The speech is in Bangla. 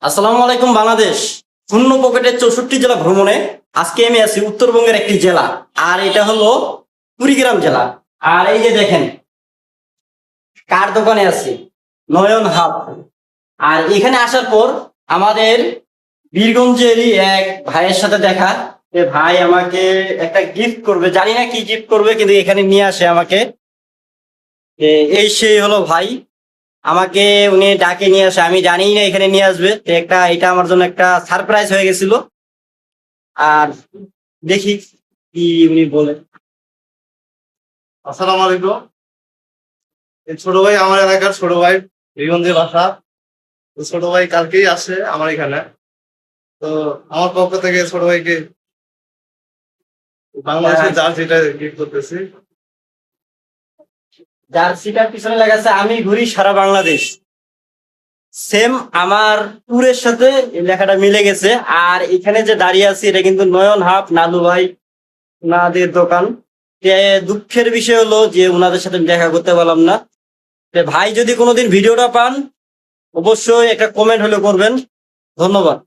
আসসালামু আলাইকুম বাংলাদেশ। শূন্য পকেটের 64 জেলা ভ্রমণে আজকে আমি আছি উত্তরবঙ্গের একটি জেলা, আর এটা হলো কুড়িগ্রাম জেলা। আর এই যে দেখেন কার দোকানে আছি, নয়ন হাব। আর এখানে আসার পর আমাদের বীরগঞ্জেরই এক ভাইয়ের সাথে দেখা। যে ভাই আমাকে একটা গিফট করবে, জানি না কি গিফট করবে, কিন্তু এখানে নিয়ে আসে আমাকে। এই সেই হলো ভাই, আমাকে উনি ডাকে নিয়ে আসে, আমি জানি না এখানে নিয়ে আসবে। তো এটা আমার জন্য একটা সারপ্রাইজ হয়ে গেছিল। আর দেখি কি উনি বলে। আসসালামু আলাইকুম। এই ছোট ভাই আমার এলাকার ছোট ভাই, বীরগঞ্জের বাসা। তো ছোট ভাই কালকেই আসে আমার এখানে। তো আমার পক্ষ থেকে ছোট ভাইকে বাংলাদেশের জার্সিটা গিফট করতেছি। জার্সিটার পিছনে লেখা আছে আমি ঘুরি সারা বাংলাদেশ। সেম আমার ট্যুরের সাথে এই লেখাটা মিলে গেছে। আর এখানে যে দাঁড়িয়ে আছি এটা কিন্তু নয়ন হাব নাদু ভাই ওনাদের দোকান। যে দুঃখের বিষয় হলো যে ওনাদের সাথে দেখা করতে পারলাম না। তো ভাই যদি কোনোদিন ভিডিওটা পান অবশ্যই একটা কমেন্ট হলে করবেন। ধন্যবাদ।